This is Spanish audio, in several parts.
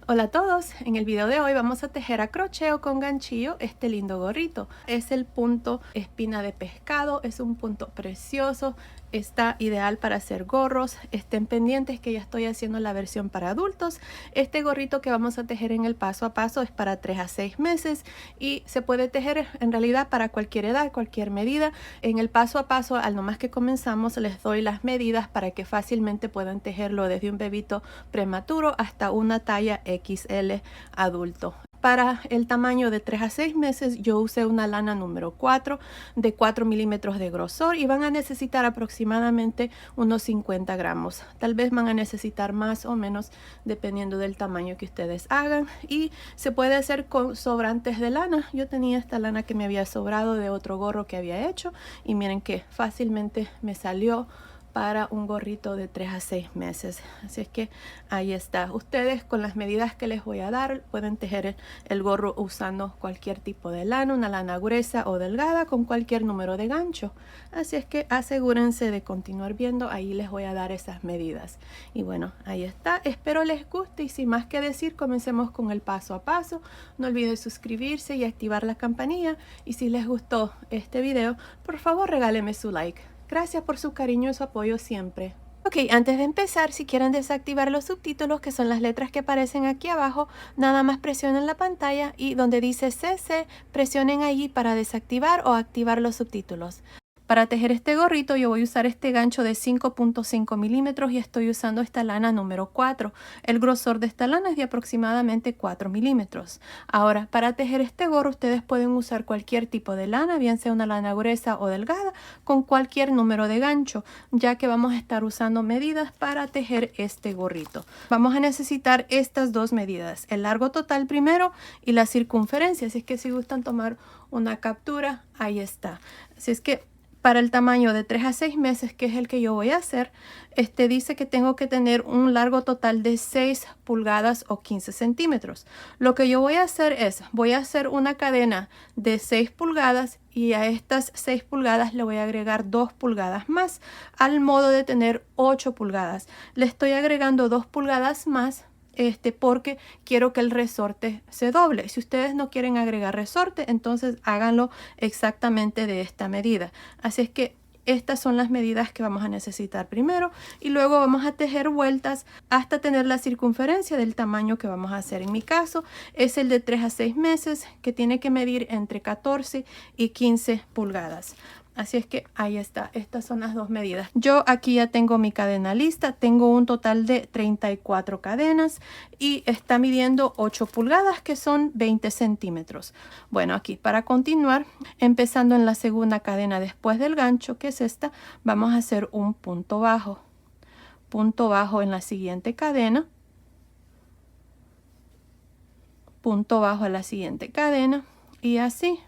Hola a todos, en el video de hoy vamos a tejer a crochet o con ganchillo este lindo gorrito. Es el punto espina de pescado, es un punto precioso, está ideal para hacer gorros. Estén pendientes que ya estoy haciendo la versión para adultos. Este gorrito que vamos a tejer en el paso a paso es para 3 a 6 meses y se puede tejer en realidad para cualquier edad, cualquier medida. En el paso a paso, al nomás que comenzamos, les doy las medidas para que fácilmente puedan tejerlo desde un bebito prematuro hasta una talla XL adulto. Para el tamaño de 3 a 6 meses yo usé una lana número 4 de 4 milímetros de grosor y van a necesitar aproximadamente unos 50 gramos. Tal vez van a necesitar más o menos dependiendo del tamaño que ustedes hagan, y se puede hacer con sobrantes de lana. Yo tenía esta lana que me había sobrado de otro gorro que había hecho y miren que fácilmente me salió para un gorrito de 3 a 6 meses. Así es que ahí está. Ustedes con las medidas que les voy a dar pueden tejer el gorro usando cualquier tipo de lana, una lana gruesa o delgada con cualquier número de gancho. Así es que asegúrense de continuar viendo, ahí les voy a dar esas medidas. Y bueno, ahí está. Espero les guste y sin más que decir, comencemos con el paso a paso. No olviden suscribirse y activar la campanilla, y si les gustó este video, por favor regálenme su like. Gracias por su cariño y su apoyo siempre. Ok, antes de empezar, si quieren desactivar los subtítulos, que son las letras que aparecen aquí abajo, nada más presionen la pantalla y donde dice CC, presionen allí para desactivar o activar los subtítulos. Para tejer este gorrito yo voy a usar este gancho de 5.5 milímetros y estoy usando esta lana número 4. El grosor de esta lana es de aproximadamente 4 milímetros. Ahora, para tejer este gorro ustedes pueden usar cualquier tipo de lana, bien sea una lana gruesa o delgada, con cualquier número de gancho, ya que vamos a estar usando medidas para tejer este gorrito. Vamos a necesitar estas dos medidas, el largo total primero y la circunferencia, así es que si gustan tomar una captura, ahí está. Así es que para el tamaño de 3 a 6 meses, que es el que yo voy a hacer, dice que tengo que tener un largo total de 6 pulgadas o 15 centímetros. Lo que yo voy a hacer es, voy a hacer una cadena de 6 pulgadas y a estas 6 pulgadas le voy a agregar 2 pulgadas más, al modo de tener 8 pulgadas. Le estoy agregando 2 pulgadas más porque quiero que el resorte se doble. Si ustedes no quieren agregar resorte, entonces háganlo exactamente de esta medida. Así es que estas son las medidas que vamos a necesitar primero, y luego vamos a tejer vueltas hasta tener la circunferencia del tamaño que vamos a hacer. En mi caso es el de 3 a 6 meses, que tiene que medir entre 14 y 15 pulgadas. Así es que ahí está, estas son las dos medidas. Yo aquí ya tengo mi cadena lista, tengo un total de 34 cadenas y está midiendo 8 pulgadas, que son 20 centímetros. Bueno, aquí para continuar, empezando en la segunda cadena después del gancho, que es esta, vamos a hacer un punto bajo. Punto bajo en la siguiente cadena. Punto bajo en la siguiente cadena y así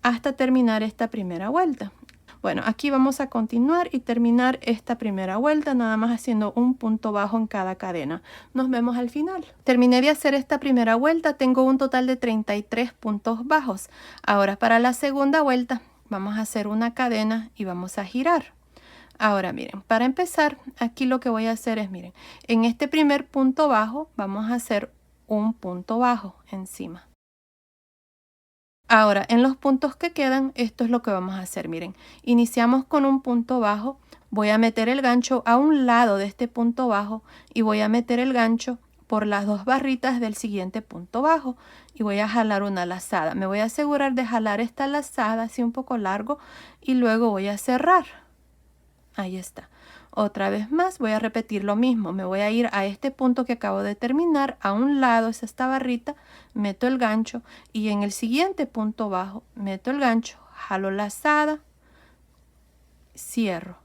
hasta terminar esta primera vuelta. Bueno, aquí vamos a continuar y terminar esta primera vuelta nada más haciendo un punto bajo en cada cadena. Nos vemos al final. Terminé de hacer esta primera vuelta, tengo un total de 33 puntos bajos. Ahora para la segunda vuelta vamos a hacer una cadena y vamos a girar. Ahora miren, para empezar aquí lo que voy a hacer es, miren, en este primer punto bajo vamos a hacer un punto bajo encima. Ahora, en los puntos que quedan, esto es lo que vamos a hacer. Miren, iniciamos con un punto bajo, voy a meter el gancho a un lado de este punto bajo y voy a meter el gancho por las dos barritas del siguiente punto bajo y voy a jalar una lazada. Me voy a asegurar de jalar esta lazada así un poco largo y luego voy a cerrar. Ahí está. Otra vez más voy a repetir lo mismo. Me voy a ir a este punto que acabo de terminar. A un lado es esta barrita. Meto el gancho. Y en el siguiente punto bajo meto el gancho. Jalo lazada. Cierro.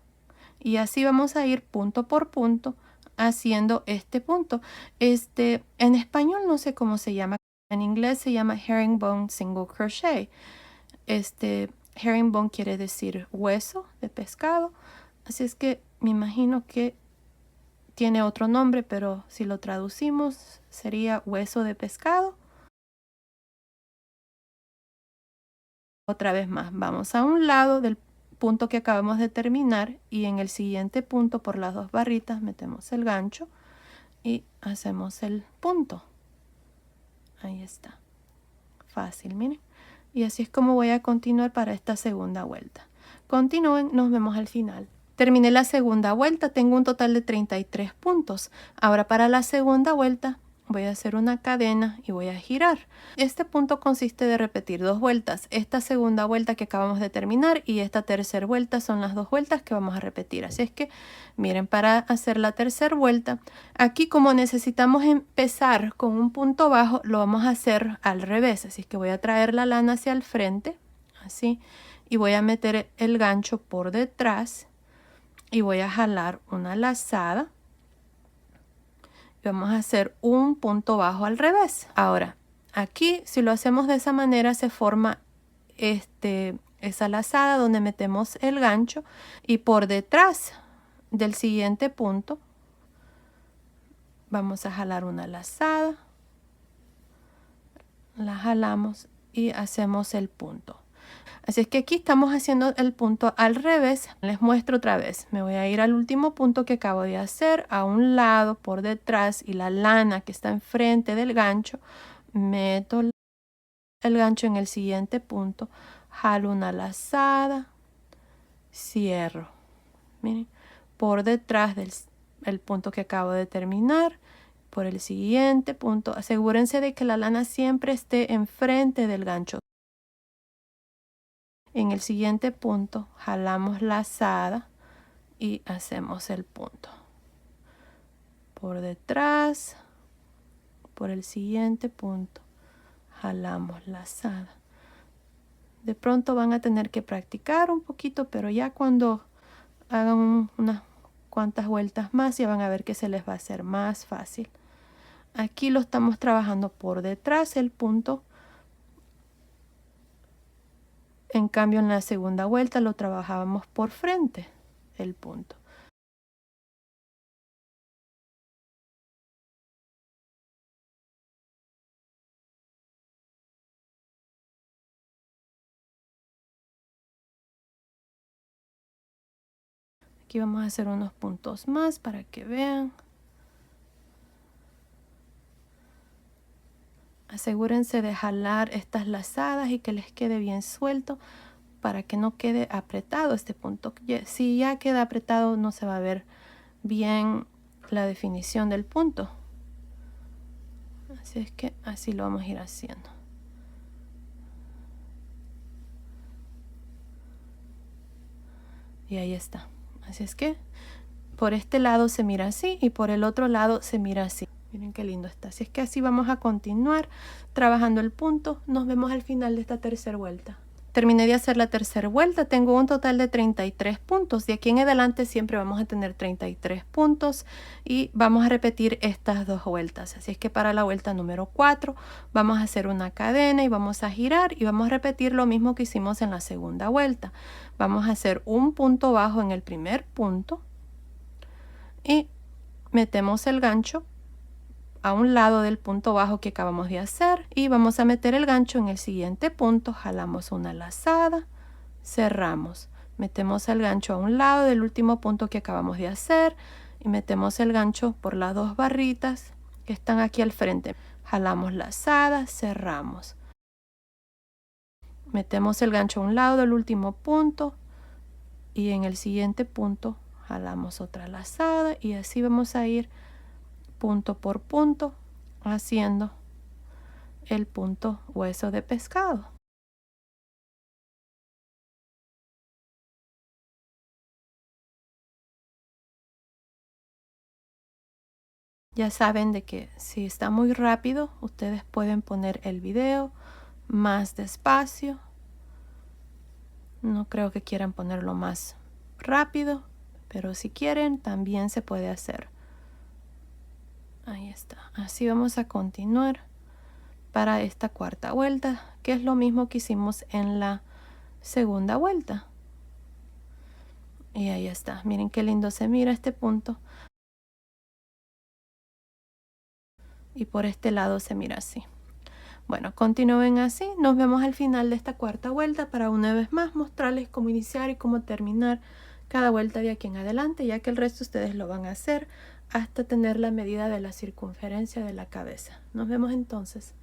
Y así vamos a ir punto por punto haciendo este punto. En español no sé cómo se llama. En inglés se llama herringbone single crochet. Herringbone quiere decir hueso de pescado. Así es que me imagino que tiene otro nombre, pero si lo traducimos sería hueso de pescado. Otra vez más, vamos a un lado del punto que acabamos de terminar y en el siguiente punto por las dos barritas metemos el gancho y hacemos el punto. Ahí está. Fácil, miren. Y así es como voy a continuar para esta segunda vuelta. Continúen, nos vemos al final. Terminé la segunda vuelta, tengo un total de 33 puntos. Ahora para la segunda vuelta voy a hacer una cadena y voy a girar. Este punto consiste de repetir 2 vueltas. Esta segunda vuelta que acabamos de terminar y esta tercera vuelta son las 2 vueltas que vamos a repetir. Así es que miren, para hacer la tercera vuelta, aquí como necesitamos empezar con un punto bajo, lo vamos a hacer al revés. Así es que voy a traer la lana hacia el frente, así, y voy a meter el gancho por detrás y voy a jalar una lazada. Vamos a hacer un punto bajo al revés. Ahora, aquí si lo hacemos de esa manera se forma esa lazada donde metemos el gancho y por detrás del siguiente punto vamos a jalar una lazada, la jalamos y hacemos el punto. Así es que aquí estamos haciendo el punto al revés. Les muestro otra vez. Me voy a ir al último punto que acabo de hacer, a un lado, por detrás, y la lana que está enfrente del gancho, meto el gancho en el siguiente punto, jalo una lazada, cierro. Miren, por detrás del punto que acabo de terminar, por el siguiente punto. Asegúrense de que la lana siempre esté enfrente del gancho. En el siguiente punto jalamos lazada y hacemos el punto. Por detrás, por el siguiente punto, jalamos lazada. De pronto van a tener que practicar un poquito, pero ya cuando hagan unas cuantas vueltas más ya van a ver que se les va a hacer más fácil. Aquí lo estamos trabajando por detrás el punto. En cambio, en la segunda vuelta lo trabajábamos por frente, el punto. Aquí vamos a hacer unos puntos más para que vean. Asegúrense de jalar estas lazadas y que les quede bien suelto para que no quede apretado este punto. Si ya queda apretado no se va a ver bien la definición del punto. Así es que así lo vamos a ir haciendo. Y ahí está. Así es que por este lado se mira así y por el otro lado se mira así. Miren qué lindo está. Así es que así vamos a continuar trabajando el punto. Nos vemos al final de esta tercera vuelta. Terminé de hacer la tercera vuelta, tengo un total de 33 puntos. De aquí en adelante siempre vamos a tener 33 puntos y vamos a repetir estas 2 vueltas. Así es que para la vuelta número 4 vamos a hacer una cadena y vamos a girar y vamos a repetir lo mismo que hicimos en la segunda vuelta. Vamos a hacer un punto bajo en el primer punto y metemos el gancho a un lado del punto bajo que acabamos de hacer y vamos a meter el gancho en el siguiente punto, jalamos una lazada, cerramos, metemos el gancho a un lado del último punto que acabamos de hacer y metemos el gancho por las 2 barritas que están aquí al frente, jalamos lazada, cerramos, metemos el gancho a un lado del último punto y en el siguiente punto jalamos otra lazada y así vamos a ir punto por punto haciendo el punto hueso de pescado. Ya saben de que si está muy rápido ustedes pueden poner el video más despacio. No creo que quieran ponerlo más rápido, pero si quieren también se puede hacer. Ahí está. Así vamos a continuar para esta cuarta vuelta, que es lo mismo que hicimos en la segunda vuelta. Y ahí está. Miren qué lindo se mira este punto. Y por este lado se mira así. Bueno, continúen así. Nos vemos al final de esta cuarta vuelta para una vez más mostrarles cómo iniciar y cómo terminar cada vuelta de aquí en adelante, ya que el resto ustedes lo van a hacer hasta tener la medida de la circunferencia de la cabeza. Nos vemos entonces.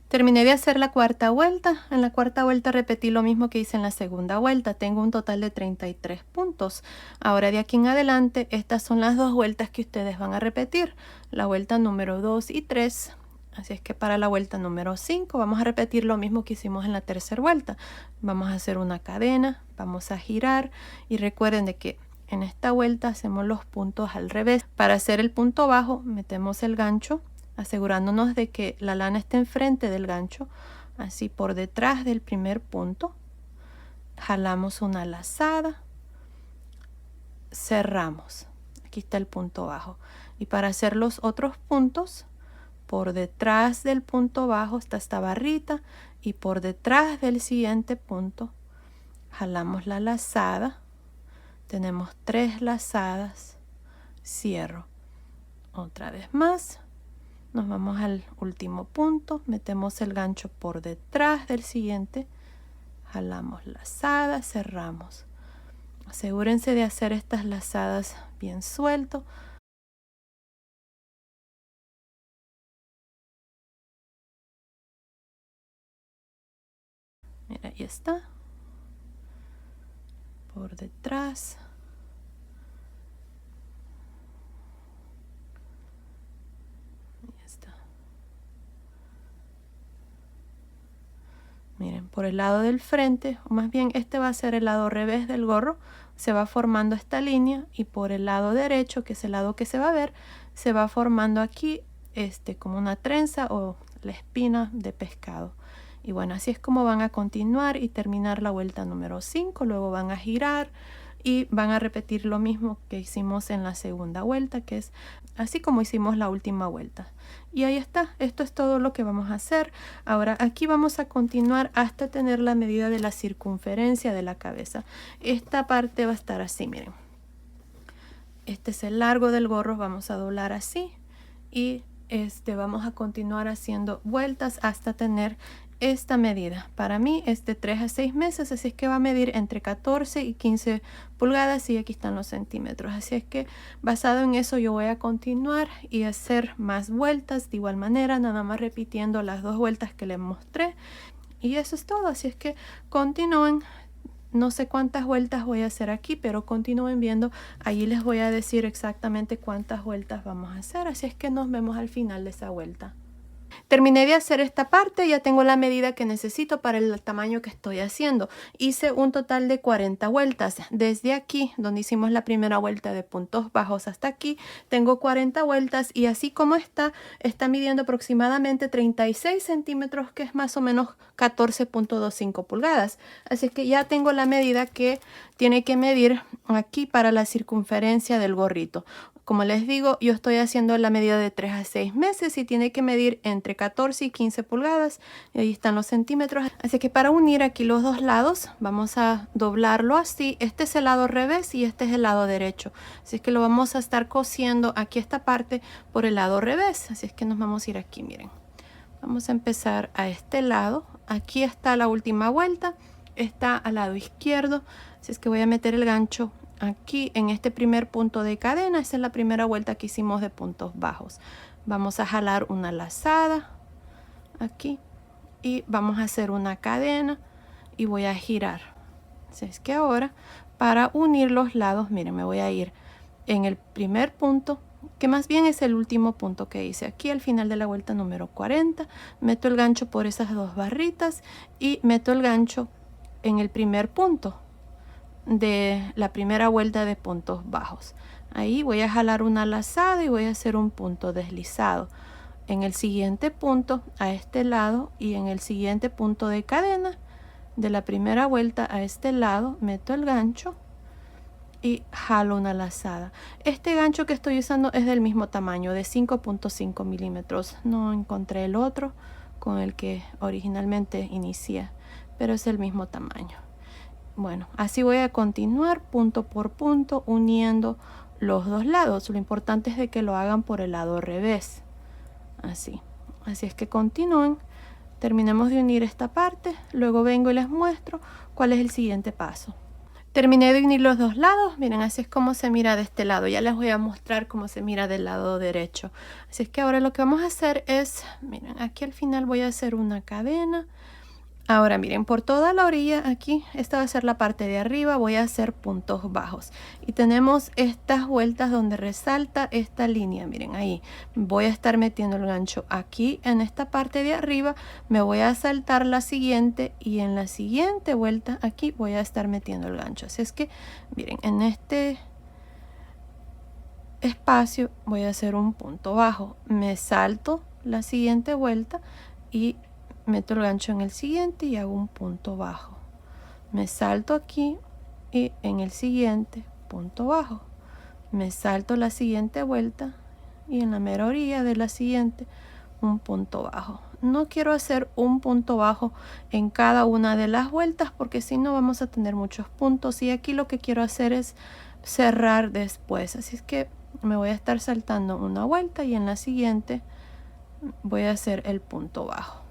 Terminé de hacer la cuarta vuelta. En la cuarta vuelta repetí lo mismo que hice en la segunda vuelta. Tengo un total de 33 puntos. Ahora de aquí en adelante, estas son las dos vueltas que ustedes van a repetir. La vuelta número 2 y 3. Así es que para la vuelta número 5 vamos a repetir lo mismo que hicimos en la tercera vuelta. Vamos a hacer una cadena, vamos a girar y recuerden de que en esta vuelta hacemos los puntos al revés. Para hacer el punto bajo metemos el gancho asegurándonos de que la lana esté enfrente del gancho, así por detrás del primer punto. Jalamos una lazada, cerramos. Aquí está el punto bajo. Y para hacer los otros puntos, por detrás del punto bajo está esta barrita y por detrás del siguiente punto jalamos la lazada. Tenemos 3 lazadas, cierro. Otra vez más. Nos vamos al último punto, metemos el gancho por detrás del siguiente, jalamos lazada, cerramos. Asegúrense de hacer estas lazadas bien suelto. Mira, ahí está. Por detrás. Miren, por el lado del frente, o más bien este va a ser el lado revés del gorro, se va formando esta línea y por el lado derecho, que es el lado que se va a ver, se va formando aquí como una trenza o la espina de pescado. Y bueno, así es como van a continuar y terminar la vuelta número 5, luego van a girar y van a repetir lo mismo que hicimos en la segunda vuelta, que es así como hicimos la última vuelta. Y ahí está, esto es todo lo que vamos a hacer. Ahora aquí vamos a continuar hasta tener la medida de la circunferencia de la cabeza. Esta parte va a estar así, miren. Este es el largo del gorro, vamos a doblar así y vamos a continuar haciendo vueltas hasta tener esta medida. Para mí es de 3 a 6 meses, así es que va a medir entre 14 y 15 pulgadas y aquí están los centímetros. Así es que basado en eso yo voy a continuar y hacer más vueltas de igual manera, nada más repitiendo las 2 vueltas que les mostré. Y eso es todo, así es que continúen. No sé cuántas vueltas voy a hacer aquí, pero continúen viendo. Allí les voy a decir exactamente cuántas vueltas vamos a hacer, así es que nos vemos al final de esa vuelta. Terminé de hacer esta parte, ya tengo la medida que necesito para el tamaño que estoy haciendo. Hice un total de 40 vueltas. Desde aquí, donde hicimos la primera vuelta de puntos bajos hasta aquí, tengo 40 vueltas y así como está midiendo aproximadamente 36 centímetros, que es más o menos 14.25 pulgadas. Así que ya tengo la medida que tiene que medir aquí para la circunferencia del gorrito. Como les digo, yo estoy haciendo la medida de 3 a 6 meses y tiene que medir entre 14 y 15 pulgadas. Y ahí están los centímetros. Así que para unir aquí los dos lados, vamos a doblarlo así. Este es el lado revés y este es el lado derecho. Así que lo vamos a estar cosiendo aquí esta parte por el lado revés. Así es que nos vamos a ir aquí, miren. Vamos a empezar a este lado. Aquí está la última vuelta. Está al lado izquierdo. Así es que voy a meter el gancho aquí en este primer punto de cadena. Esa es la primera vuelta que hicimos de puntos bajos. Vamos a jalar una lazada aquí y vamos a hacer una cadena y voy a girar. Así es que ahora para unir los lados, miren, me voy a ir en el primer punto, que más bien es el último punto que hice aquí al final de la vuelta número 40. Meto el gancho por esas dos barritas y meto el gancho en el primer punto de la primera vuelta de puntos bajos. Ahí voy a jalar una lazada y voy a hacer un punto deslizado en el siguiente punto a este lado y en el siguiente punto de cadena de la primera vuelta a este lado meto el gancho y jalo una lazada. Este gancho que estoy usando es del mismo tamaño, de 5.5 milímetros. No encontré el otro con el que originalmente inicié, pero es el mismo tamaño. Bueno, así voy a continuar punto por punto uniendo los dos lados. Lo importante es de que lo hagan por el lado revés. Así es que continúen. Terminemos de unir esta parte. Luego vengo y les muestro cuál es el siguiente paso. Terminé de unir los dos lados, miren, así es como se mira de este lado. Ya les voy a mostrar cómo se mira del lado derecho. Así es que ahora lo que vamos a hacer es, miren, aquí al final voy a hacer una cadena. Ahora miren, por toda la orilla aquí, esta va a ser la parte de arriba, voy a hacer puntos bajos. Y tenemos estas vueltas donde resalta esta línea, miren ahí. Voy a estar metiendo el gancho aquí en esta parte de arriba, me voy a saltar la siguiente y en la siguiente vuelta aquí voy a estar metiendo el gancho. Así es que miren, en este espacio voy a hacer un punto bajo, me salto la siguiente vuelta y meto el gancho en el siguiente y hago un punto bajo, me salto aquí y en el siguiente punto bajo, me salto la siguiente vuelta y en la mera orilla de la siguiente un punto bajo. No quiero hacer un punto bajo en cada una de las vueltas porque si no vamos a tener muchos puntos, y aquí lo que quiero hacer es cerrar después. Así es que me voy a estar saltando una vuelta y en la siguiente voy a hacer el punto bajo.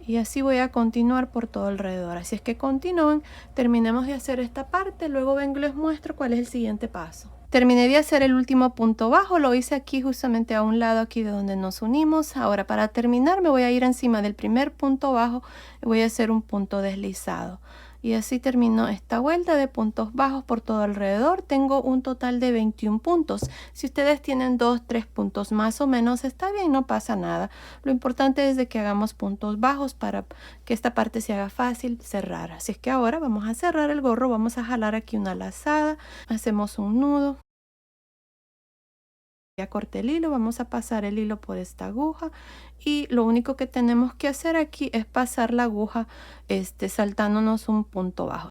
Y así voy a continuar por todo alrededor. Así es que continúen, terminemos de hacer esta parte, luego vengo y les muestro cuál es el siguiente paso. Terminé de hacer el último punto bajo, lo hice aquí justamente a un lado aquí de donde nos unimos. Ahora para terminar me voy a ir encima del primer punto bajo y voy a hacer un punto deslizado. Y así termino esta vuelta de puntos bajos por todo alrededor. Tengo un total de 21 puntos. Si ustedes tienen 2, 3 puntos más o menos, está bien, no pasa nada. Lo importante es de que hagamos puntos bajos para que esta parte se haga fácil cerrar. Así es que ahora vamos a cerrar el gorro, vamos a jalar aquí una lazada, hacemos un nudo. Ya corté el hilo, vamos a pasar el hilo por esta aguja y lo único que tenemos que hacer aquí es pasar la aguja saltándonos un punto bajo.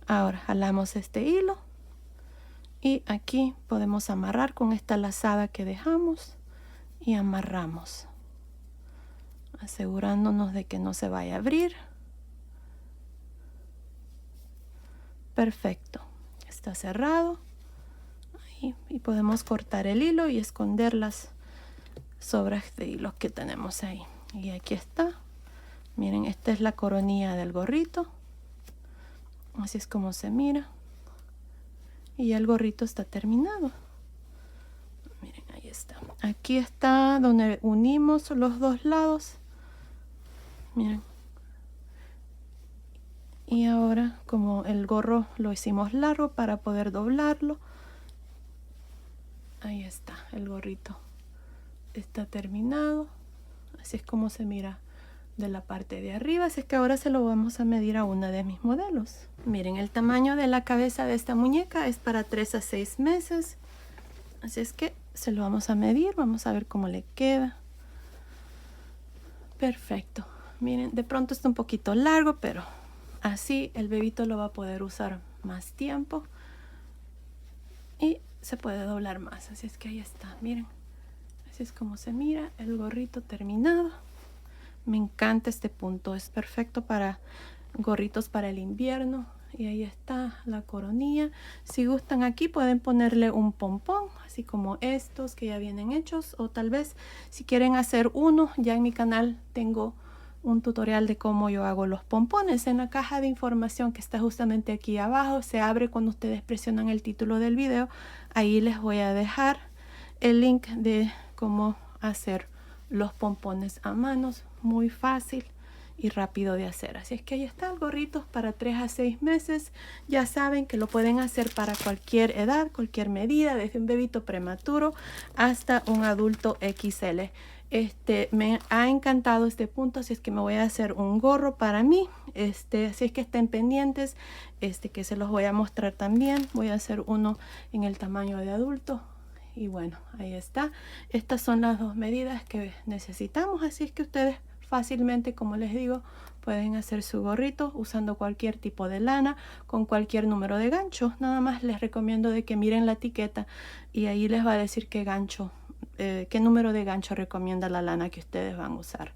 Ahora jalamos este hilo y aquí podemos amarrar con esta lazada que dejamos y amarramos, asegurándonos de que no se vaya a abrir. Perfecto, está cerrado. Ahí, y podemos cortar el hilo y esconder las sobras de hilos que tenemos ahí. Y aquí está, miren, esta es la coronilla del gorrito, así es como se mira y ya el gorrito está terminado. Miren, ahí está, aquí está donde unimos los dos lados, miren. Y ahora, como el gorro lo hicimos largo para poder doblarlo, ahí está, el gorrito está terminado. Así es como se mira de la parte de arriba. Así es que ahora se lo vamos a medir a una de mis modelos. Miren, el tamaño de la cabeza de esta muñeca es para 3 a 6 meses. Así es que se lo vamos a medir, vamos a ver cómo le queda. Perfecto. Miren, de pronto está un poquito largo, pero así el bebito lo va a poder usar más tiempo y se puede doblar más. Así es que ahí está, miren. Así es como se mira el gorrito terminado. Me encanta este punto, es perfecto para gorritos para el invierno. Y ahí está la coronilla. Si gustan aquí pueden ponerle un pompón, así como estos que ya vienen hechos, o tal vez si quieren hacer uno, ya en mi canal tengo un tutorial de cómo yo hago los pompones. En la caja de información que está justamente aquí abajo, se abre cuando ustedes presionan el título del video. Ahí les voy a dejar el link de cómo hacer los pompones a manos, muy fácil y rápido de hacer. Así es que ahí está el gorrito para 3 a 6 meses. Ya saben que lo pueden hacer para cualquier edad, cualquier medida, desde un bebito prematuro hasta un adulto XL. Me ha encantado este punto, así es que me voy a hacer un gorro para mí. Así es que estén pendientes, que se los voy a mostrar también. Voy a hacer uno en el tamaño de adulto. Y bueno, ahí está. Estas son las dos medidas que necesitamos, así es que ustedes fácilmente, como les digo, pueden hacer su gorrito usando cualquier tipo de lana, con cualquier número de gancho. Nada más les recomiendo de que miren la etiqueta y ahí les va a decir qué gancho qué número de gancho recomienda la lana que ustedes van a usar.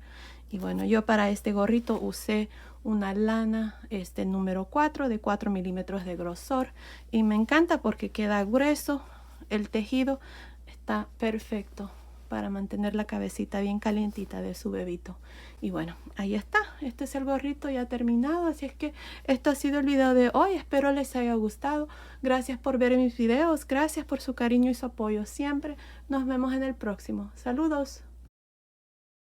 Y bueno, yo para este gorrito usé una lana número 4 de 4 milímetros de grosor y me encanta porque queda grueso, el tejido está perfecto para mantener la cabecita bien calientita de su bebito. Y bueno, ahí está, este es el gorrito ya terminado, así es que esto ha sido el video de hoy, espero les haya gustado. Gracias por ver mis videos, gracias por su cariño y su apoyo siempre. Nos vemos en el próximo. Saludos.